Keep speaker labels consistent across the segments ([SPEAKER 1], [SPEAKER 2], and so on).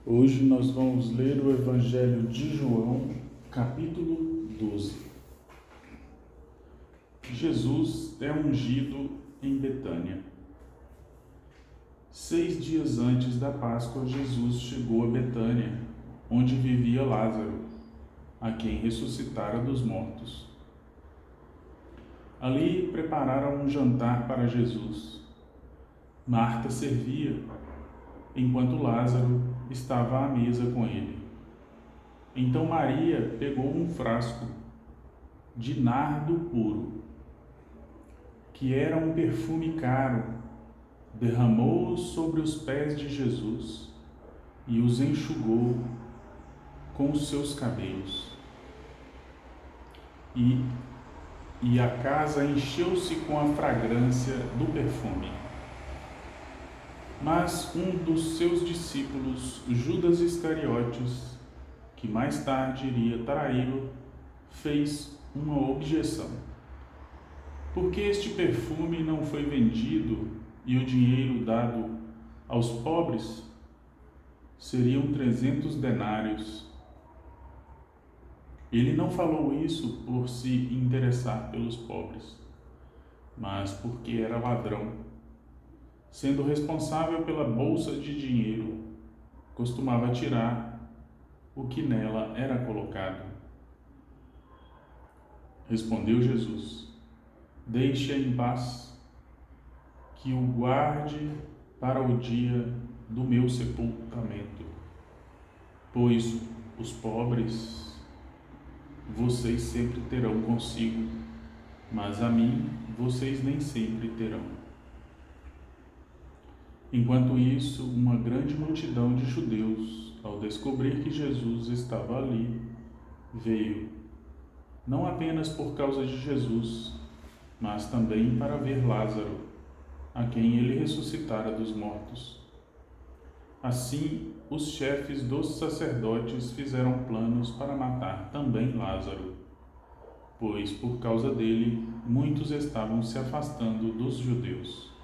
[SPEAKER 1] Hoje nós vamos ler o Evangelho de João, capítulo 12. Jesus é ungido em Betânia. 6 dias antes da Páscoa, Jesus chegou a Betânia, onde vivia Lázaro, a quem ressuscitara dos mortos. Ali prepararam um jantar para Jesus. Marta servia, enquanto Lázaro estava à mesa com ele. Então Maria pegou um frasco de nardo puro, que era um perfume caro, derramou-o sobre os pés de Jesus e os enxugou com os seus cabelos. E a casa encheu-se com a fragrância do perfume. Mas um dos seus discípulos, Judas Iscariotes, que mais tarde iria traí-lo, fez uma objeção. Por que este perfume não foi vendido e o dinheiro dado aos pobres? Seriam 300 denários. Ele não falou isso por se interessar pelos pobres, mas porque era ladrão. Sendo responsável pela bolsa de dinheiro, costumava tirar o que nela era colocado. Respondeu Jesus: Deixe-a em paz, que o guarde para o dia do meu sepultamento. Pois os pobres vocês sempre terão consigo, mas a mim vocês nem sempre terão. Enquanto isso, uma grande multidão de judeus, ao descobrir que Jesus estava ali, veio, não apenas por causa de Jesus, mas também para ver Lázaro, a quem ele ressuscitara dos mortos. Assim, os chefes dos sacerdotes fizeram planos para matar também Lázaro, pois por causa dele muitos estavam se afastando dos judeus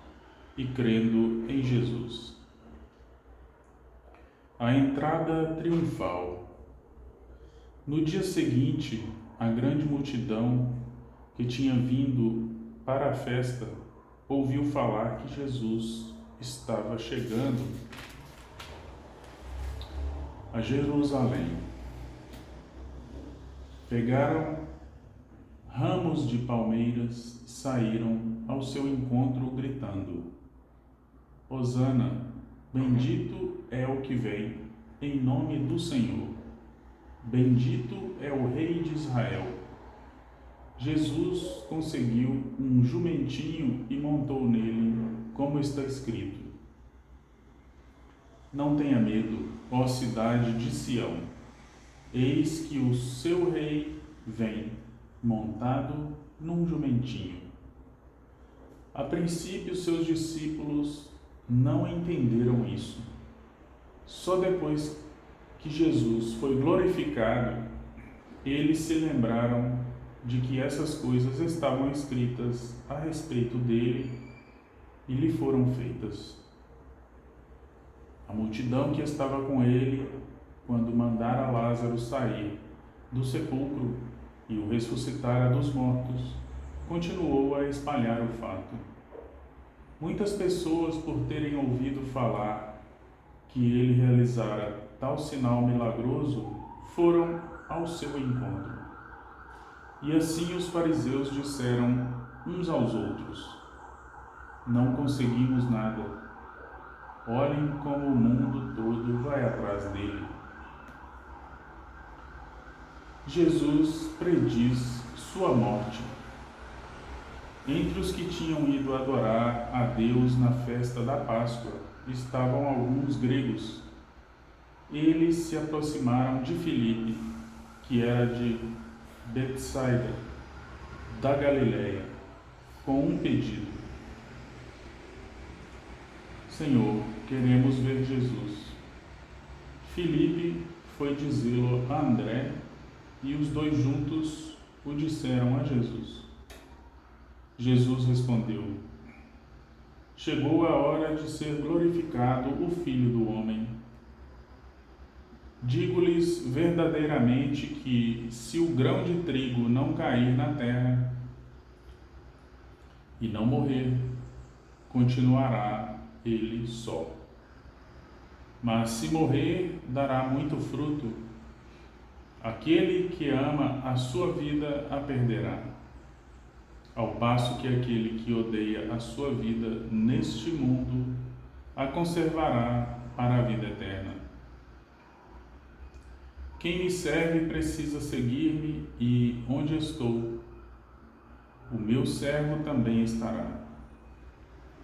[SPEAKER 1] e crendo em Jesus. A entrada triunfal. No dia seguinte, a grande multidão que tinha vindo para a festa ouviu falar que Jesus estava chegando a Jerusalém. Pegaram ramos de palmeiras e saíram ao seu encontro gritando: Hosana, bendito é o que vem em nome do Senhor. Bendito é o Rei de Israel. Jesus conseguiu um jumentinho e montou nele, como está escrito: Não tenha medo, ó cidade de Sião. Eis que o seu rei vem, montado num jumentinho. A princípio, seus discípulos não entenderam isso. Só depois que Jesus foi glorificado, eles se lembraram de que essas coisas estavam escritas a respeito dele e lhe foram feitas. A multidão que estava com ele, quando mandara Lázaro sair do sepulcro e o ressuscitara dos mortos, continuou a espalhar o fato. Muitas pessoas, por terem ouvido falar que ele realizara tal sinal milagroso, foram ao seu encontro. E assim os fariseus disseram uns aos outros: Não conseguimos nada. Olhem como o mundo todo vai atrás dele. Jesus prediz sua morte. Entre os que tinham ido adorar a Deus na festa da Páscoa estavam alguns gregos. Eles se aproximaram de Filipe, que era de Betsaida, da Galileia, com um pedido: Senhor, queremos ver Jesus. Filipe foi dizê-lo a André, e os dois juntos o disseram a Jesus. Jesus respondeu: Chegou a hora de ser glorificado o Filho do Homem. verdadeiramente que, se o grão de trigo não cair na terra e não morrer, continuará ele só. Mas se morrer, dará muito fruto. Aquele que ama a sua vida a perderá, ao passo que aquele que odeia a sua vida neste mundo a conservará para a vida eterna. Quem me serve precisa seguir-me, e onde estou, o meu servo também estará.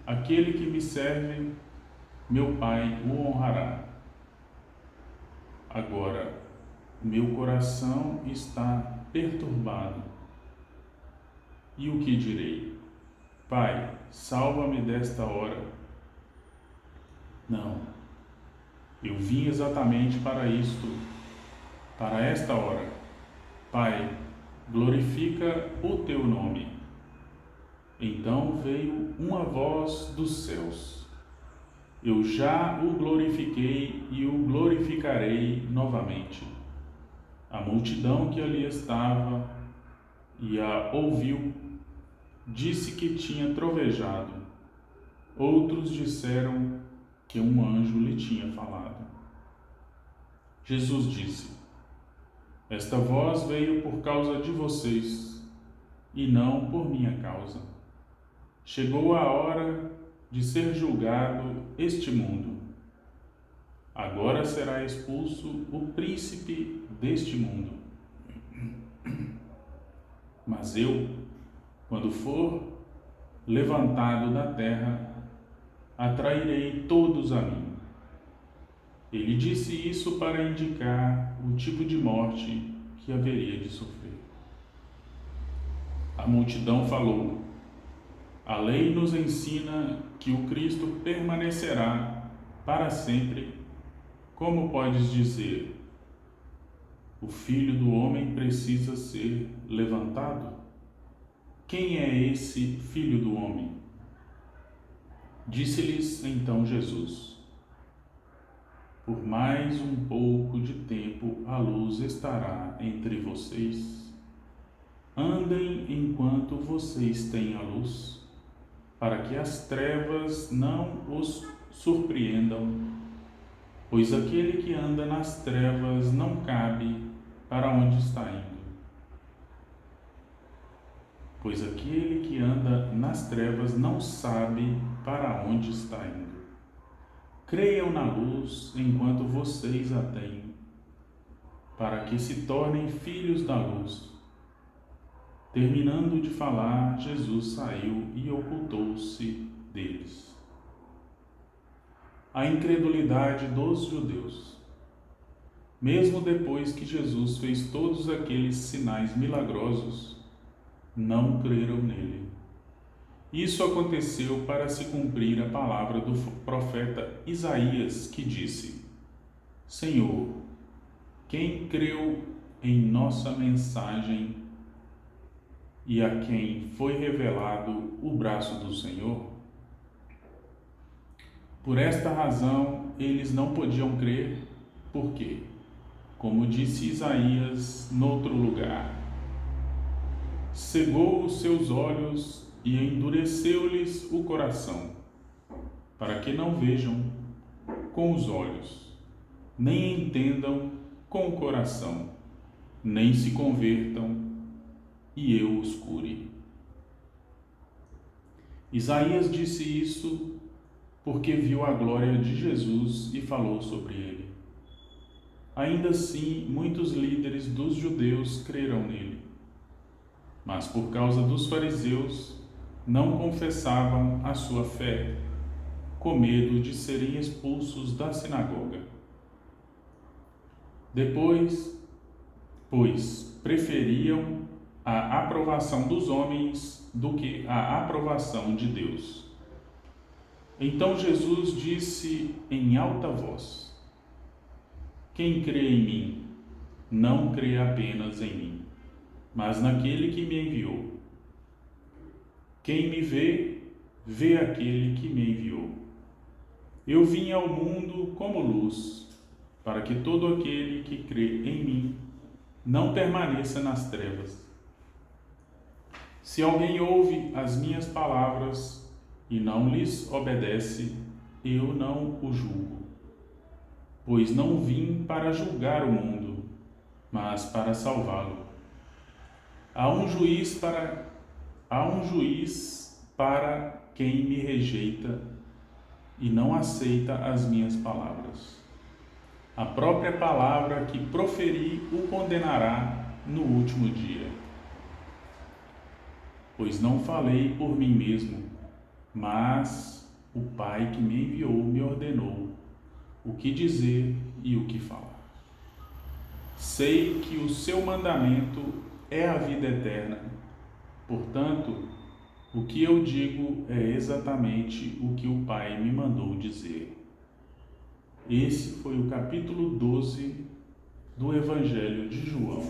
[SPEAKER 1] Aquele que me serve, meu Pai o honrará. Agora, meu coração está perturbado. E o que direi? Pai, salva-me desta hora. Não, eu vim exatamente para isto, para esta hora. Pai, glorifica o teu nome. Então veio uma voz dos céus. Eu já o glorifiquei e o glorificarei novamente. A multidão que ali estava e a ouviu disse que tinha trovejado. Outros disseram que um anjo lhe tinha falado. Jesus disse: Esta voz veio por causa de vocês e não por minha causa. Chegou a hora de ser julgado este mundo. Agora será expulso o príncipe deste mundo. Mas eu, quando for levantado da terra, atrairei todos a mim. Ele disse isso para indicar o tipo de morte que haveria de sofrer. A multidão falou: A lei nos ensina que o Cristo permanecerá para sempre. Como podes dizer, o Filho do Homem precisa ser levantado? Quem é esse Filho do Homem? Disse-lhes então Jesus: Por mais um pouco de tempo a luz estará entre vocês. Andem enquanto vocês têm a luz, para que as trevas não os surpreendam, pois aquele que anda nas trevas não cabe para onde está indo. Pois aquele que anda nas trevas não sabe para onde está indo. Creiam na luz enquanto vocês a têm, para que se tornem filhos da luz. Terminando de falar, Jesus saiu e ocultou-se deles. A incredulidade dos judeus. Mesmo depois que Jesus fez todos aqueles sinais milagrosos, não creram nele. Isso aconteceu para se cumprir a palavra do profeta Isaías, que disse: Senhor, quem creu em nossa mensagem e a quem foi revelado o braço do Senhor? Por esta razão, eles não podiam crer, porque, como disse Isaías noutro lugar, cegou os seus olhos e endureceu-lhes o coração, para que não vejam com os olhos, nem entendam com o coração, nem se convertam, e eu os cure. Isaías disse isso porque viu a glória de Jesus e falou sobre ele. Ainda assim, muitos líderes dos judeus creram nele, mas por causa dos fariseus não confessavam a sua fé, com medo de serem expulsos da sinagoga. Depois, pois preferiam a aprovação dos homens do que a aprovação de Deus. Então Jesus disse em alta voz: Quem crê em mim, não crê apenas em mim, mas naquele que me enviou. Quem me vê, vê aquele que me enviou. Eu vim ao mundo como luz, para que todo aquele que crê em mim não permaneça nas trevas. Se alguém ouve as minhas palavras e não lhes obedece, eu não o julgo, pois não vim para julgar o mundo, mas para salvá-lo. Há um juiz para quem me rejeita e não aceita as minhas palavras. A própria palavra que proferi o condenará no último dia. Pois não falei por mim mesmo, mas o Pai que me enviou me ordenou o que dizer e o que falar. Sei que o seu mandamento é a vida eterna. Portanto, o que eu digo é exatamente o que o Pai me mandou dizer. Esse foi o capítulo 12 do Evangelho de João.